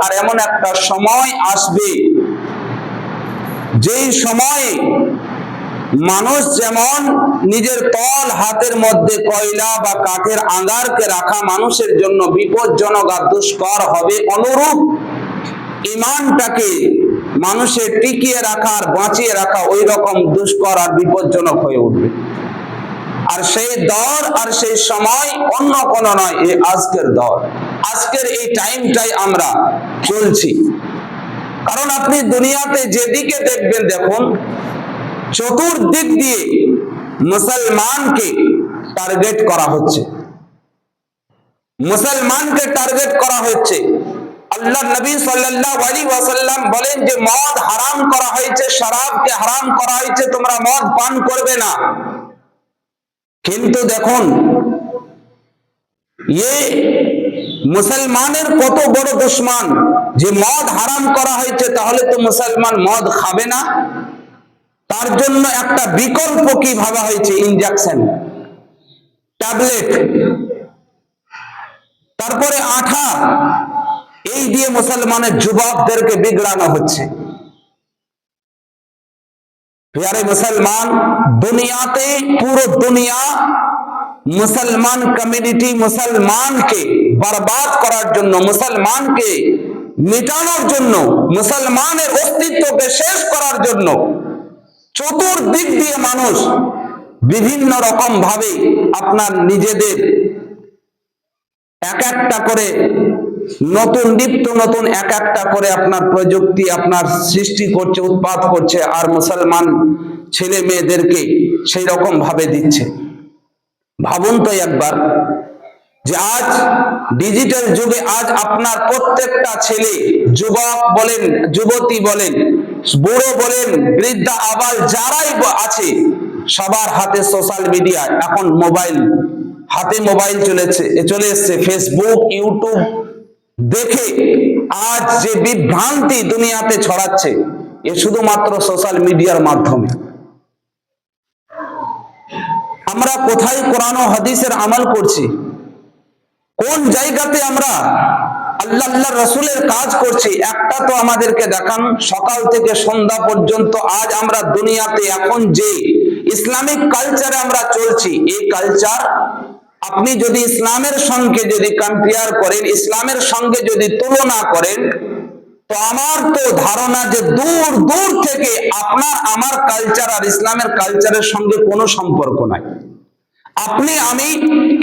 আর এমন একটা সময় আসবে যেই সময়ে মানুষ যেমন নিজের তল হাতের মধ্যে কয়লা বা কাঠের আঙ্গারকে রাখা মানুষের জন্য বিপজ্জনক আর দুষ্কর হবে, অনুরূপ ঈমানটাকে মানুষের টিকিয়ে রাখা আর বাঁচিয়ে রাখা ওই রকম দুষ্কর আর বিপজ্জনক হয়ে উঠবে। আর সেই দর আর সেই সময় অন্য কোনো নয়, এই আজকের দর, আজকের এই টাইমটাই আমরা চলছি। কারণ আপনি দুনিয়াতে যেদিকে দেখবেন দেখুন, চতুর্দিক দিয়ে মুসলমানকে টার্গেট করা হচ্ছে, মুসলমানকে টার্গেট করা হচ্ছে। আল্লাহ নবী সাল্লাল্লাহু আলাইহি ওয়াসাল্লাম বলেন যে মদ হারাম করা হয়েছে, শরাবকে হারাম করা হয়েছে, তোমরা মদ পান করবে না। কিন্তু দেখুন মুসলমানের কত বড় দুশমন যে মদ হারাম করা হয়েছে, তাহলে তো মুসলমান মদ খাবে না। তার জন্য একটা বিকল্প কি ভাবা হয়েছে, ইনজেকশন, ট্যাবলেট, তারপরে আঠা, এই দিয়ে মুসলমানের যুবকদেরকে বিগড়ানো হচ্ছে। প্যারে মুসলমান, দুনিয়াতে পুরো দুনিয়া মুসলমান কমিউনিটি, মুসলমানকে বরবাদ করার জন্য, মুসলমানকে মিটানোর জন্য, মুসলমানের অস্তিত্বকে শেষ করার জন্য চতুর্দিক দিয়ে মানুষ বিভিন্ন রকম ভাবে আপনার নিজেদের এক একটা করে নতুন নিত্য নতুন এক একটা করে আপনার প্রযুক্তি আপনার সৃষ্টি করছে, উৎপাদ করছে, আর মুসলমান ছেলে মেয়েদেরকে সেই রকম ভাবে দিচ্ছে। ভাবুন তো একবার যে আজ ডিজিটাল যুগে আজ আপনার প্রত্যেকটা ছেলে, যুবক বলেন, যুবতী বলেন, বুড়ো বলেন, বৃদ্ধা আবাল যারাই আছে, সবার হাতে সোশ্যাল মিডিয়া, এখন মোবাইল, হাতে মোবাইল চলে এসছে। ফেসবুক, ইউটিউব দেখে আজ যে বিভ্রান্তি দুনিয়াতে ছড়াচ্ছে, এ শুধুমাত্র সোশ্যাল মিডিয়ার মাধ্যমে। আমরা কোথায় কোরআন ও হাদিসের আমল করছি? কোন জায়গাতে আমরা আল্লাহ রাসূলের কাজ করছি? একটা তো আমাদেরকে দেখান। সকাল থেকে সন্ধ্যা পর্যন্ত আজ আমরা দুনিয়াতে এখন যে ইসলামিক কালচারে আমরা চলছি, এই কালচার আপনি যদি ইসলামের সঙ্গে যদি কম্পেয়ার করেন, ইসলামের সঙ্গে যদি তুলনা করেন, তো আমার তো ধারণা যে দূর দূর থেকে আপনার আমার কালচার আর ইসলামের কালচারের সঙ্গে কোনো সম্পর্ক নাই। আপনি আমি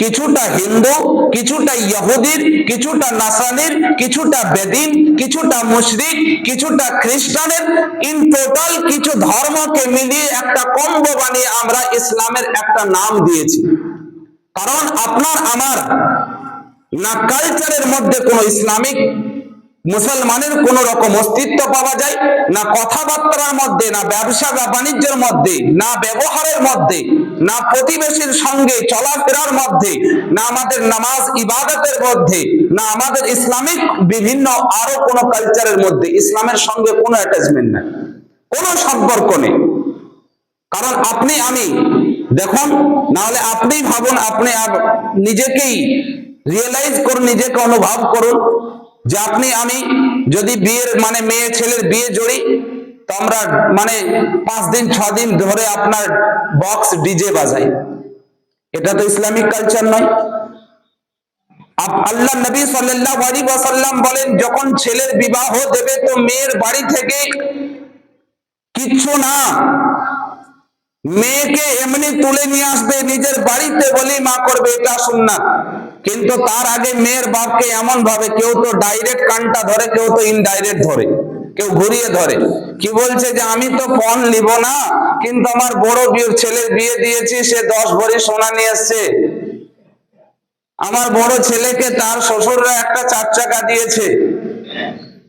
কিছুটা হিন্দু, কিছুটা ইহুদির, কিছুটা নাসারানির, কিছুটা বেদিন, কিছুটা মুশরিক, কিছুটা খ্রিস্টানের, ইন টোটাল কিছু ধর্মকে মিলিয়ে একটা কম্বো বানিয়ে আমরা ইসলামের একটা নাম দিয়েছি। কারণ আপনার আমার না কালচারের মধ্যে কোনো ইসলামিক মুসলমানের কোন রকম অস্তিত্ব পাওয়া যায় না, কথাবার্তার মধ্যে না, ব্যবসা বা বাণিজ্যের মধ্যে না, ব্যবহারের মধ্যে না, প্রতিবেশীর সঙ্গে চলাফেরার মধ্যে না, আমাদের নামাজ ইবাদতের মধ্যে না, আমাদের ইসলামিক বিভিন্ন আরো কোনো কালচারের মধ্যে ইসলামের সঙ্গে কোনো অ্যাটাচমেন্ট নেই, কোনো সম্পর্ক নেই। কারণ আপনি আমি দেখুন, না হলে আপনি ভাবুন, আপনি নিজেকেই রিয়েলাইজ করুন, নিজেকে অনুভব করুন যে আপনি আমি যদি বিয়ের মানে মেয়ে ছেলের বিয়ে জড়ি, তো আমরা মানে 5 দিন 6 দিন ধরে আপনার বক্স ডিজে বাজাই, এটা তো ইসলামিক কালচার নয়। আল্লাহ নবী সাল্লাল্লাহু আলাইহি ওয়াসাল্লাম বলেন, যখন ছেলের বিবাহ দেবে তো মেয়ের বাড়ি থেকে কিচ্ছু না, মেয়েকে এমনি তুলে নিয়ে আসবে, নিজের বাড়িতে ওলিমা করবে, এটা সুন্নাত। কিন্তু তার আগে মেয়ের বাপকে এমন ভাবে, কেউ তো ডাইরেক্ট কানটা ধরে, কেউ তো ইনডাইরেক্ট ধরে, কেউ ঘুরিয়ে ধরে। কি বলছে যে আমি তো পণ নিব না, কিন্তু আমার বড় ছেলের বিয়ে দিয়েছি, সে 10 ভরি সোনা নিয়ে এসছে। আমার বড় ছেলেকে তার শ্বশুররা একটা 4 চাকা দিয়েছে।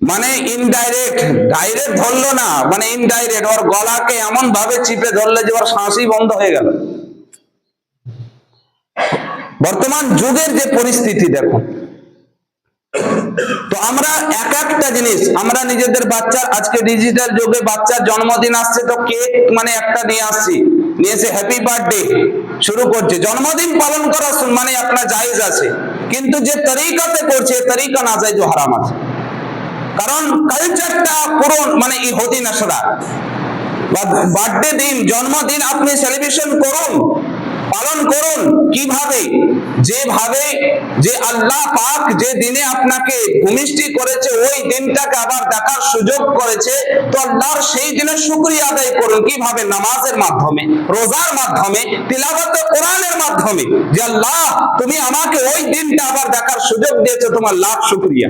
মানে ইনডাইরেক্ট, ডাইরেক্ট ধরলো না, মানে ইনডাইরেক্ট ওর গলাকে এমন ভাবে চিপে ধরলে যে ওর শ্বাসই বন্ধ হয়ে গেল। বর্তমান যুগের যে পরিস্থিতি দেখুন। তো আমরা এক একটা জিনিস আমরা নিজেদের বাচ্চার, আজকে ডিজিটাল যুগে বাচ্চার জন্মদিন আসছে, তো কেক মানে একটা নিয়ে আসছি, নিয়ে এসে হ্যাপি বার্থডে শুরু করছে। জন্মদিন পালন করা মানে আপনার জায়েজ আছে, কিন্তু যে তরিকাতে করছে তরিকা নাজায়েজ ও হারাম আছে। কারণ কালচারটা পুরো মানে ইহুদি নাসরা। বার্থডে দিন, জন্মদিন আপনি সেলিব্রেশন করুন, পালন করুন কিভাবে? যেভাবে যে আল্লাহ পাক যে দিনে আপনাকে ভূমিষ্ঠি করেছে ওই দিনটাকে আবার দেখার সুযোগ করেছে, তো আল্লাহর সেই দিনের শুকরিয়া আদায় করুন। কিভাবে? নামাজের মাধ্যমে, রোজার মাধ্যমে, তিলাওয়াতে কোরআনের মাধ্যমে, যে আল্লাহ তুমি আমাকে ওই দিনটা আবার দেখার সুযোগ দিয়েছো, তোমার লাখ শুকরিয়া।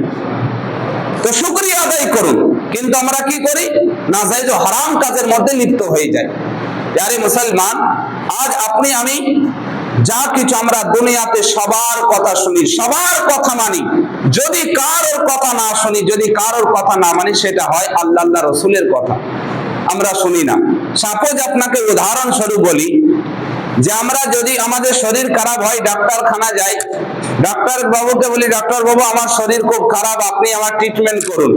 তো শুকরিয়া আদায় করুন। কিন্তু আমরা কি করি? নাজায়েজ ও হারাম কাজের মধ্যে লিপ্ত হয়ে যাই। আরে মুসলমান, আজ আপনি আমি যা কিছু আমরা দুনিয়াতে সবার কথা শুনি, সবার কথা মানি, যদি কারোর কথা না শুনি, যদি কারোর কথা না মানি, সেটা হয় আল্লাহ আল্লাহ রসুলের কথা আমরা শুনি না। সাপোজ আপনাকে উদাহরণস্বরূপ বলি, যে আমরা যদি আমাদের শরীর খারাপ হয়, ডাক্তারখানা যাই, ডাক্তার বাবুকে বলি, ডাক্তার বাবু আমার শরীর খুব খারাপ, আপনি আমার ট্রিটমেন্ট করুন।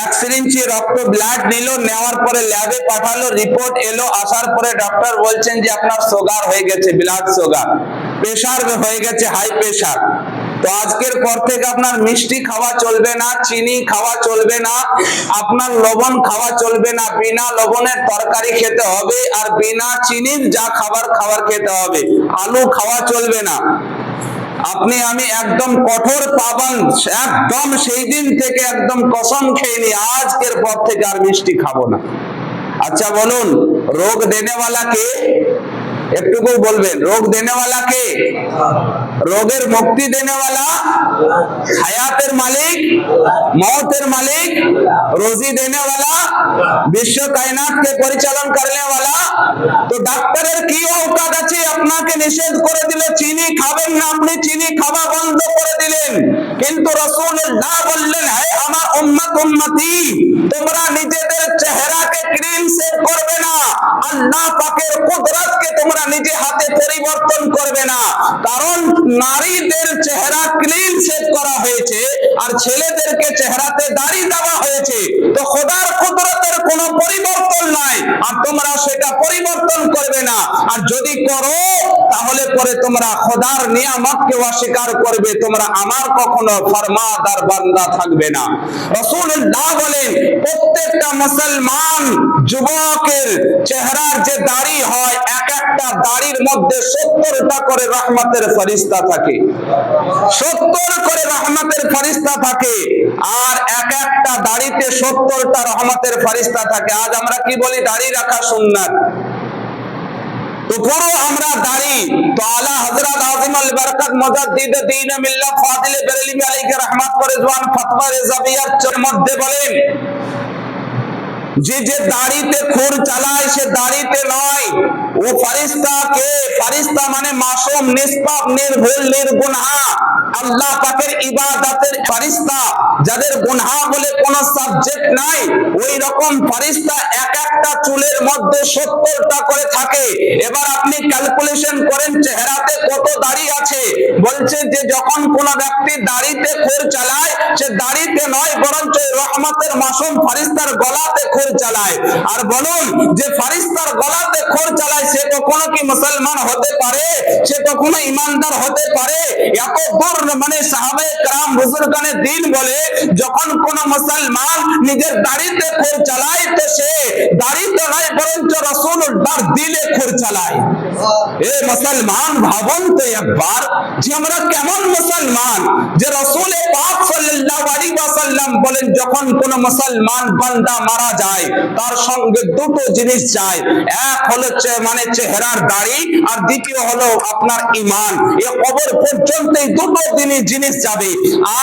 এক সিরিঞ্জ রক্ত ব্লাড নিল, নেওয়ার পরে ল্যাবে পাঠালো, রিপোর্ট এলো, আসার পরে ডক্টর বলছেন যে আপনার সুগার হয়ে গেছে, ব্লাড সুগার, প্রেসার হয়ে গেছে, হাই প্রেসার। তো আজকের পর থেকে আপনার মিষ্টি খাওয়া চলবে না, চিনি খাওয়া চলবে না, আপনার লবণ খাওয়া চলবে না, বিনা লবণের তরকারি খেতে হবে, আর বিনা চিনির যা খাবার খেতে হবে, আলু খাওয়া চলবে না। আপনি আমি একদম কঠোর পাবন্দ, একদম সেই দিন থেকে একদম কসম খেয়ে নি আজকের পর থেকে আর মিষ্টি খাবো না। আচ্ছা বলুন, রোগ দেনেওয়ালা কে? একটুকু বলবেন, রোগ দেনেওয়ালা কে? রোগের মুক্তি দেনেওয়ালা, হায়াতের মালিক, মौतेर मालिक, रोजी देने वाला, विश्व कायनात के परिचालन करने वाला। तो ডাক্তারের কি औकात আছে আপনাকে নিষেধ করে দিল চিনি খাবেন না, আপনি চিনি খাওয়া বন্ধ করে দিলেন। কিন্তু রাসূলুল্লাহ বললেন, হে আমার উম্মত উম্মতি, তোমরা নিজেদের চেহারাকে ক্রিম সেভ করবে না, আল্লাহ পাকের কুদরতকে তোমরা নিজে হাতে পরিবর্তন করবে না। কারণ নারীদের চেহারা ক্লিন সেভ করা হয়েছে, আর ছেলেদেরকে চেহারাতে দাড়ি দেওয়া হয়েছে। তো খোদার কুদরতের কোনো পরিবর্তন নাই, আর তোমরা সেটা পরিবর্তন করবে না। আর যদি করো তাহলে পরে তোমরা খোদার নিয়ামতকে অস্বীকার করবে, তোমরা আমার কখনো ফরমাদার বান্দা থাকবে না। রাসূলুল্লাহ বলেন, প্রত্যেকটা মুসলমান যুবকের চেহারার যে দাড়ি হয়, এক একটা দাড়ির মধ্যে 70টা করে রহমতের ফেরেশতা থাকে, 70 করে রহমতের ফেরেশতা থাকে, আর এক একটা দাড়িতে 70টা রহমতের ফেরেশতা থাকে। আজ আমরা কি বলি? দাড়ি রাখা সুন্নাত। তো পুরো আমরা দাড়ি, তো আলা হযরত আযিমুল বরকত মুজাদ্দিদ দ্বীন মিল্লাত ফাজিল বেরেলভী আলাইহি রাহমাত করে রিজওয়ান ফতওয়া রেজাবিয়ার মধ্যে বলেন, যে যে দাড়িতে খুর চালায় সে দাড়িতে নয়, ও ফেরেশতা কে? ফেরেশতা মানে মাসুম, নিষ্পাপ, নির্ভুল, নির্গুনাহ, আল্লাহ পাকের ইবাদতের ফেরেশতা, যাদের গুনাহ বলে কোনো সাবজেক্ট নাই। ওই রকম ফেরেশতা এক একটা চুলের মধ্যে 70টা করে থাকে। এবার আপনি ক্যালকুলেশন করেন চেহারাতে কত দাড়ি আছে। বলছে যে যখন কোন ব্যক্তি দাড়িতে খুর চালায়, সে দাড়িতে নয় বরঞ্চ রহমতের মাসুম ফেরেশতার গলাতে খুর চালায়। আর বলুন, যে ফেরেশতার গলাতে খুর চালায় সে কখনো কি মুসলমান হতে পারে? সে কখনো ঈমানদার হতে পারে? এত দূর মানে সাহাবায়ে কেরাম বুজুর্গানে দ্বীন বলে, যখন কোন মুসলমান নিজের দাড়িতে খুর চালায়, তো সে দাড়িতে নয় বরঞ্চ রাসূলুল্লাহর দিলে খুর চালায়। এ মুসলমান, ভাবুন তো একবার যে আমরা কেমন মুসলমান, যে রাসূল পাক সাল্লাল্লাহু আলাইহি ওয়াসাল্লাম বলেন, যখন কোন মুসলমান বান্দা মারা যায় তার সঙ্গে দুটো জিনিস চাই। এক হলো মানে চেহারার দাড়ি, আর দ্বিতীয় হলো আপনার ঈমান। এই কবর পর্যন্ত এই দুটো জিনিস যাবে।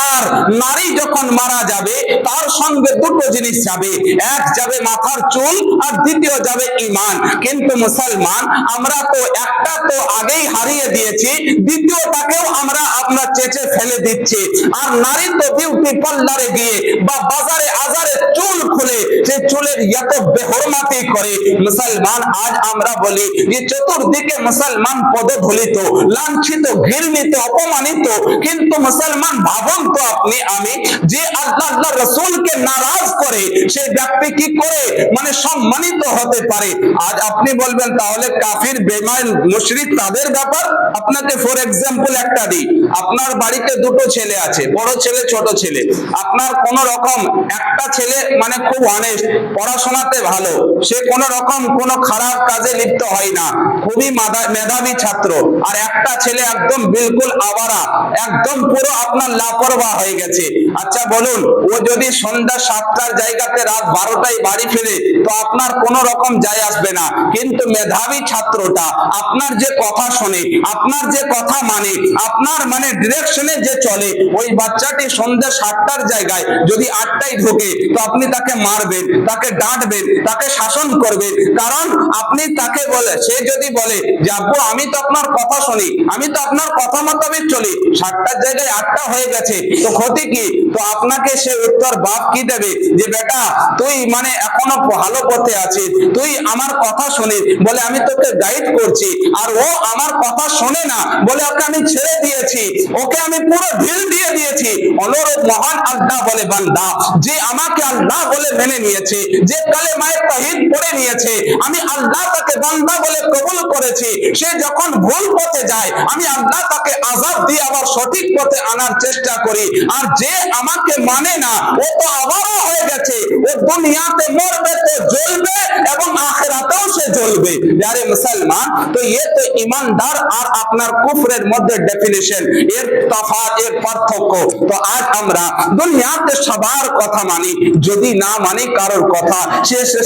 আর নারী যখন মারা যাবে তার সঙ্গে দুটো জিনিস যাবে, এক যাবে মাথার চুল, আর দ্বিতীয় যাবে ঈমান। কিন্তু মুসলমান আমরা তো একটা তো আগেই হারিয়ে দিয়েছি, দ্বিতীয়টাকেও আমরা চেঁচে ফেলে দিচ্ছি। আর নারী তো বিউটি পার্লারে গিয়ে বা বাজারে আজারে চুল খুলে সে চুলের এত বেহরমাতি করে মুসলমান। আজ আমরা বলি যে চতুর্দিকে মুসলমান পদধূলিত, লাঞ্ছিত, ঘৃণিত, অপমানিত, কিন্তু মুসলমান ভাবুন তো আপনি আমি, যে আল্লাহ রসুলকে নারাজ করে সেই ব্যক্তি কি করে মানে সম্মানিত হতে পারে? আজ আপনি বলবেন তাহলে কাফির, বেঈমান, মুশরিক তাদের ব্যাপার। আপনাকে ফর এক্সাম্পল একটা দিই। আপনার বাড়িতে দুটো ছেলে আছে, বড় ছেলে ছোট ছেলে। আপনার কোন রকম একটা ছেলে মানে খুব অনেস্ট, পড়াশোনাতে ভালো, সে কোন রকম কোন খারাপ কাজে লিপ্ত হয় না, খুবই মেধাবী ছাত্র। আর একটা ছেলে একদম বিলকুল আবারা, একদম পুরো আপনার লাপরবাহ হয়ে গেছে। আচ্ছা বলুন, ও যদি সন্ধ্যা 7টার জায়গাতে রাত 12টায় বাড়ি ফেরে তো আপনার কোন রকম যায় আসবে না। কিন্তু মেধাবী ছাত্রটা আপনার যে কথা শোনে, আপনার যে কথা মানে, আপনার মানে ডিরেকশনে যে চলে, ওই বাচ্চাটি সন্ধ্যা 7টার জায়গায় যদি 8টায় ঢোকে তো আপনি তাকে মারবেন, তাকে ডাঁটবেন, তাকে শাসন করবেন। কারণ আপনি তাকে বলে, সে যদি বলে যে আব্বু আমি তো আপনার কথা শুনি, আমি তো আপনার কথা মোতাবেক চলি, 7টার জায়গায় 8টা হয়ে গেছে তো ক্ষতি কি? তো আপনাকে সে উত্তর বাপ কি দেবে যে বেটা তুই মানে এখনো ভালো পথে আছিস, তুই আমার কথা শুনিস বলে আমি তোকে গাইড করছি, আর ও আমার কথা শোনে না বলে ওকে আমি ছেড়ে দিয়েছি, ওকে আমি পুরো ঢিল দিয়ে দিয়েছি। অনুরূপ মহান আল্লাহ বলে বান্দা যে আমাকে আল্লাহ বলে মেনে নিয়েছে, যে কালেমায়ে তাওহীদ পড়ে নিয়েছে, আমি আল্লাহ তাকে বান্দা বলে কবুল করেছি, সে যখন ভুল পথে যায় আমি আল্লাহ তাকে আযাব দিয়ে আবার সঠিক পথে আনার চেষ্টা করি। আর যে আমাকে মানে না ও তো আবারও হয়ে গেছে, ও দুনিয়াতে মরবে তো জ্বলবে এবং আখিরাতেও সে জ্বলবে। যারে মুসলমান, তো ये तो ईमानदार আর আপনার কুফরের মধ্যে ডেফিনিশন, এর তফাৎ, এর পার্থক্য। তো আজ আমরা দুনিয়াতে সবার কথা মানি, যদি না মানি কারোর কথা,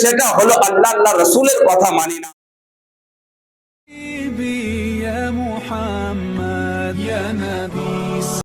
সেটা হলো আল্লাহ রাসূলের কথা মানি না।